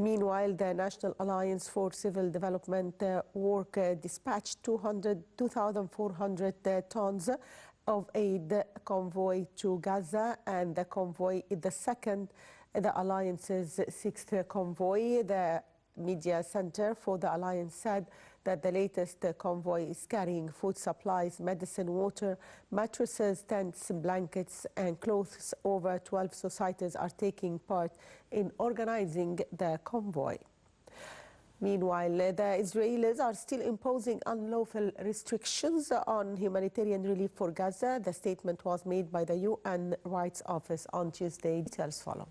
Meanwhile, the National Alliance for Civil Development Work dispatched 2,400 tons of aid convoy to Gaza, and the convoy is the second in the Alliance's sixth convoy. The media center for the Alliance said that the latest convoy is carrying food supplies, medicine, water, mattresses, tents, blankets and clothes. Over 12 societies are taking part in organizing the convoy. Meanwhile, the Israelis are still imposing unlawful restrictions on humanitarian relief for Gaza. The statement was made by the UN Rights Office on Tuesday. Details follow.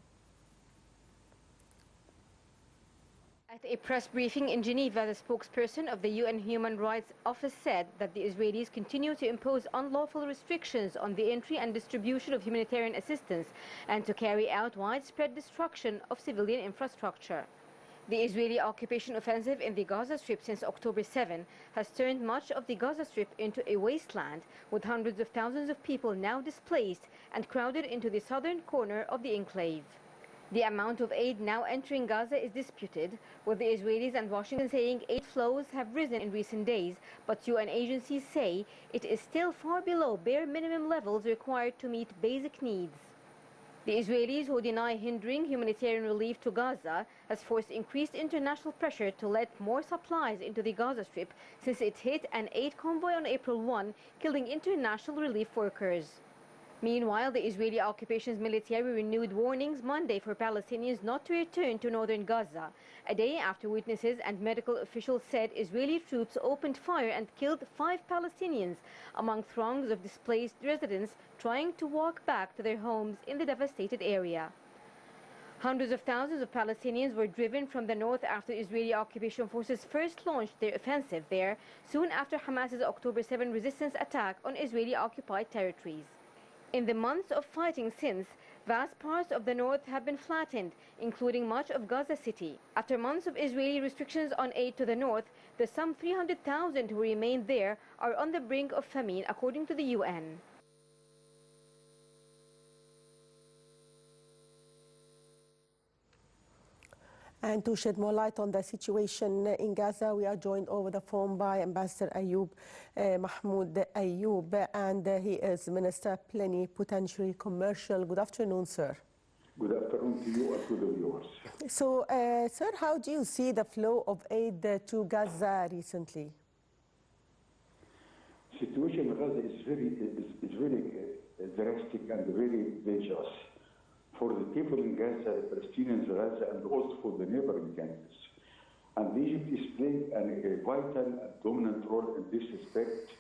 At a press briefing in Geneva, the spokesperson of the UN Human Rights Office said that the Israelis continue to impose unlawful restrictions on the entry and distribution of humanitarian assistance and to carry out widespread destruction of civilian infrastructure. The Israeli occupation offensive in the Gaza Strip since October 7 has turned much of the Gaza Strip into a wasteland, with hundreds of thousands of people now displaced and crowded into the southern corner of the enclave. The amount of aid now entering Gaza is disputed, with the Israelis and Washington saying aid flows have risen in recent days, but UN agencies say it is still far below bare minimum levels required to meet basic needs. The Israelis, who deny hindering humanitarian relief to Gaza, has forced increased international pressure to let more supplies into the Gaza Strip since it hit an aid convoy on April 1, killing international relief workers. Meanwhile, the Israeli occupation's military renewed warnings Monday for Palestinians not to return to northern Gaza, a day after witnesses and medical officials said Israeli troops opened fire and killed 5 Palestinians among throngs of displaced residents trying to walk back to their homes in the devastated area. Hundreds of thousands of Palestinians were driven from the north after Israeli occupation forces first launched their offensive there, soon after Hamas's October 7 resistance attack on Israeli-occupied territories. In the months of fighting since, vast parts of the north have been flattened, including much of Gaza City. After months of Israeli restrictions on aid to the north, the some 300,000 who remain there are on the brink of famine, according to the UN. And to shed more light on the situation in Gaza, we are joined over the phone by Ambassador Ayoub, Mohamed Ayoub, and he is Minister Plenipotentiary Commercial. Good afternoon, sir. Good afternoon to you and to the viewers. So, sir, how do you see the flow of aid to Gaza recently? The situation in Gaza is very drastic and very dangerous. For the people in Gaza, the Palestinians in Gaza, and also for the neighboring countries. And Egypt is playing a vital and dominant role in this respect,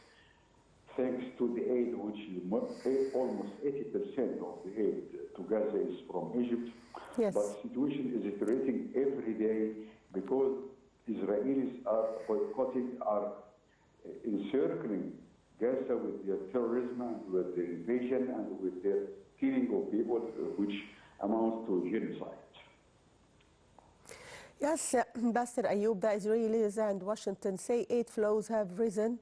thanks to the aid which almost 80% of the aid to Gaza is from Egypt. Yes. But the situation is deteriorating every day because Israelis are boycotting, are encircling Gaza with their terrorism and with their invasion and with their killing of people, which amounts to genocide. Yes, Ambassador Ayoub, the Israelis and Washington say aid flows have risen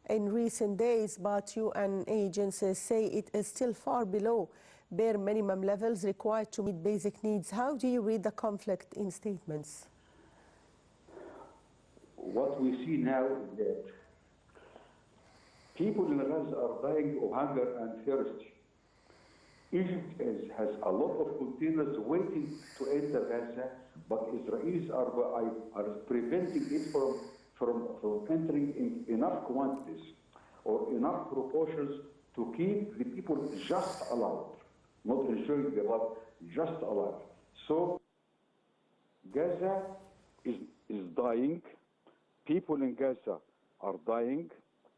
in recent days, but UN agencies say it is still far below bare minimum levels required to meet basic needs. How do you read the conflict in statements? What we see now is that people in Gaza are dying of hunger and thirst. Egypt has a lot of containers waiting to enter Gaza, but Israelis are preventing it from entering in enough quantities or enough proportions to keep the people just alive, not enjoying their life, just alive. So Gaza is dying, people in Gaza are dying.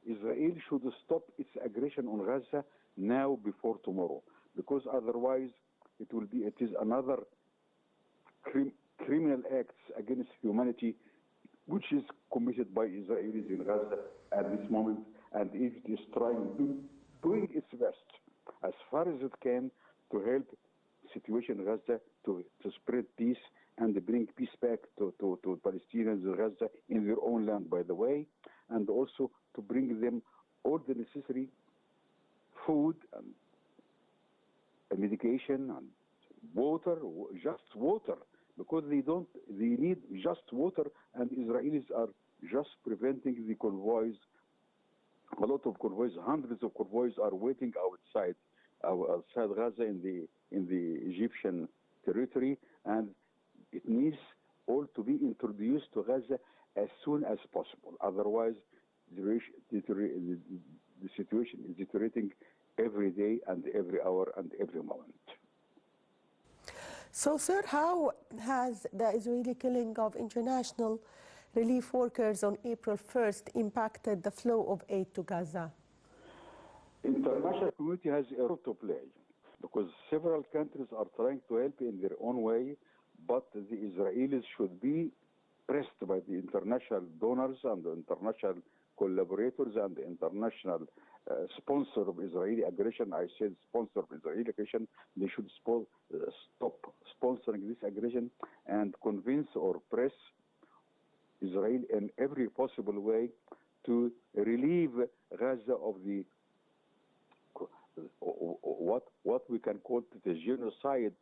Israel should stop its aggression on Gaza now before tomorrow, because otherwise it is another criminal acts against humanity which is committed by Israelis in Gaza at this moment, and Egypt is doing its best as far as it can to help situation in Gaza to spread peace and bring peace back to Palestinians in Gaza in their own land, by the way, and also to bring them all the necessary food and medication and water, just water, because because they need just water, and Israelis are just preventing the convoys. A lot of convoys, hundreds of convoys are waiting outside Gaza in the Egyptian territory, and it needs all to be introduced to Gaza as soon as possible. Otherwise, the situation is deteriorating every day and every hour and every moment. So, sir, how has the Israeli killing of international relief workers on April 1st impacted the flow of aid to Gaza? International community has a role to play because several countries are trying to help in their own way, but the Israelis should be pressed by the international donors and the international collaborators and the international sponsor of Israeli aggression. I said sponsor of Israeli aggression. They should stop sponsoring this aggression and convince or press Israel in every possible way to relieve Gaza of the what we can call the genocide,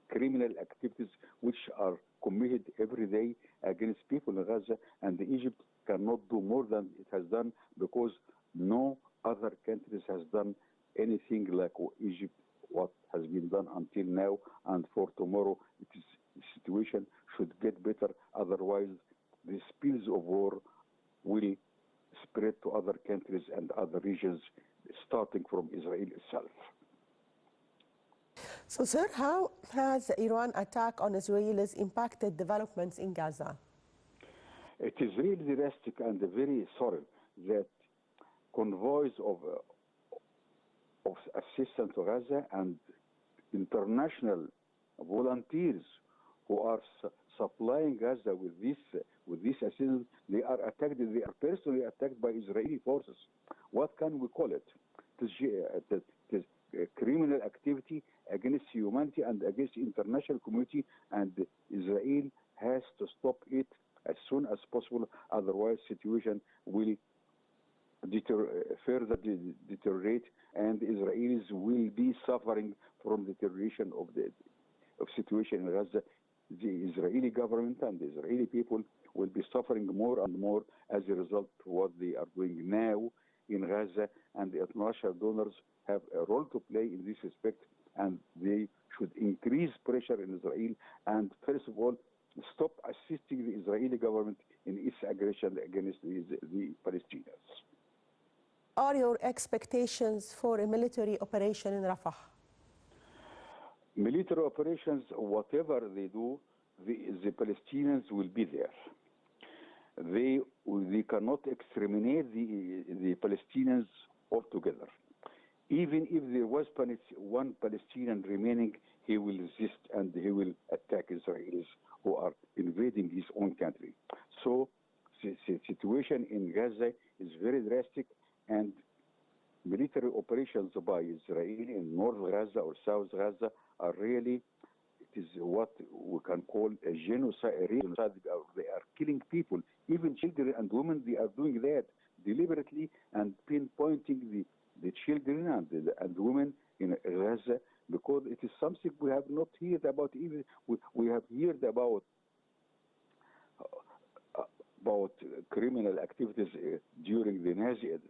criminal activities which are committed every day against people in Gaza, and Egypt cannot do more than it has done because no other countries has done anything like Egypt, what has been done until now, and for tomorrow the situation should get better. Otherwise, the spills of war will spread to other countries and other regions, starting from Israel itself. So, sir, how has Iran attack on Israelis impacted developments in Gaza? It is really drastic and very sorry that convoys of assistance to Gaza and international volunteers who are supplying Gaza with this assistance, they are attacked. They are personally attacked by Israeli forces. What can we call it? It is criminal activity against humanity and against the international community, and Israel has to stop it as soon as possible. Otherwise, situation will further deteriorate, and Israelis will be suffering from deterioration of the situation in Gaza. The Israeli government and the Israeli people will be suffering more and more as a result of what they are doing now in Gaza, and the international donors have a role to play in this respect, and they should increase pressure in Israel and, first of all, stop assisting the Israeli government in its aggression against the Palestinians. Are your expectations for a military operation in Rafah? Military operations, whatever they do, the Palestinians will be there. They cannot exterminate the Palestinians altogether. Even if there was one Palestinian remaining, he will resist and he will attack Israelis who are invading his own country. So the situation in Gaza is very drastic, and military operations by Israel in North Gaza or South Gaza are really, it is what we can call a genocide. They are killing people, even children and women. They are doing that deliberately and pinpointing the children and women in Gaza, because it is something we have not heard about. Even we have heard about criminal activities during the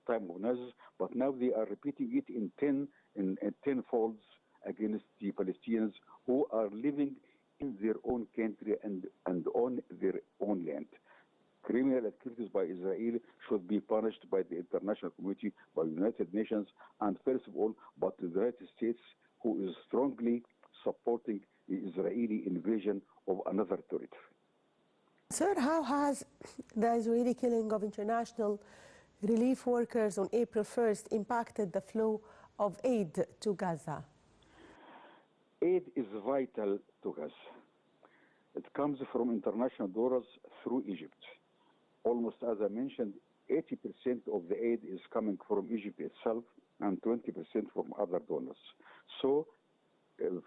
time of Nazis, but now they are repeating it in tenfolds against the Palestinians who are living in their own country and on their own land. Criminal activities by Israel should be punished by the international community, by the United Nations, and first of all, by the United States, who is strongly supporting the Israeli invasion of another territory. Sir, how has the Israeli killing of international relief workers on April 1st impacted the flow of aid to Gaza? Aid is vital to Gaza. It comes from international donors through Egypt. Almost, as I mentioned, 80% of the aid is coming from Egypt itself and 20% from other donors. So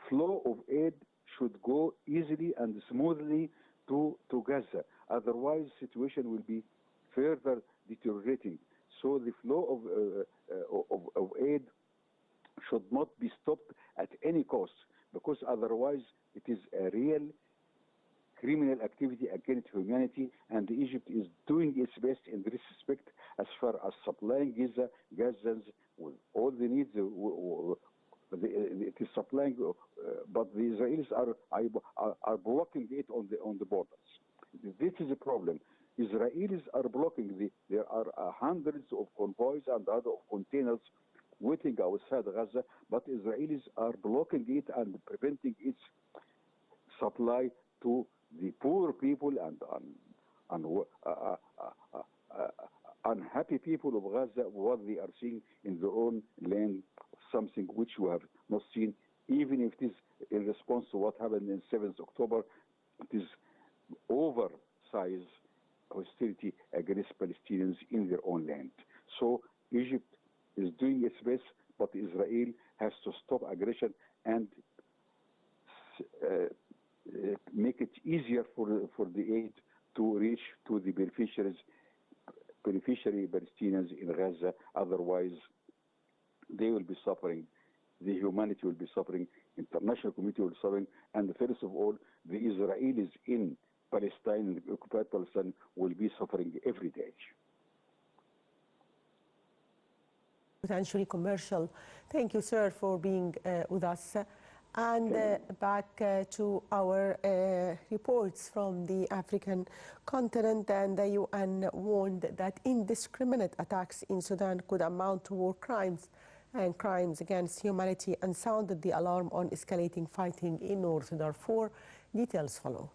flow of aid should go easily and smoothly to Gaza. Otherwise, situation will be further deteriorating. So the flow of aid should not be stopped at any cost, because otherwise it is a real criminal activity against humanity, and Egypt is doing its best in this respect as far as supplying Gazans with all the needs. It is supplying, but the Israelis are blocking it on the borders. This is a problem. Israelis are blocking there are hundreds of convoys and other containers waiting outside Gaza, but Israelis are blocking it and preventing its supply to the poor people and unhappy people of Gaza, what they are seeing in their own land, something which we have not seen, even if it is in response to what happened in 7th October. It is oversized hostility against Palestinians in their own land. So Egypt is doing its best, but Israel has to stop aggression and make it easier for the aid to reach to the beneficiary Palestinians in Gaza. Otherwise, they will be suffering. The humanity will be suffering. International community will be suffering. And first of all, the Israelis in Palestine, occupied Palestine, will be suffering every day. Potentially commercial. Thank you, sir, for being with us. And back to our reports from the African continent, and the UN warned that indiscriminate attacks in Sudan could amount to war crimes and crimes against humanity, and sounded the alarm on escalating fighting in North Darfur. Details follow.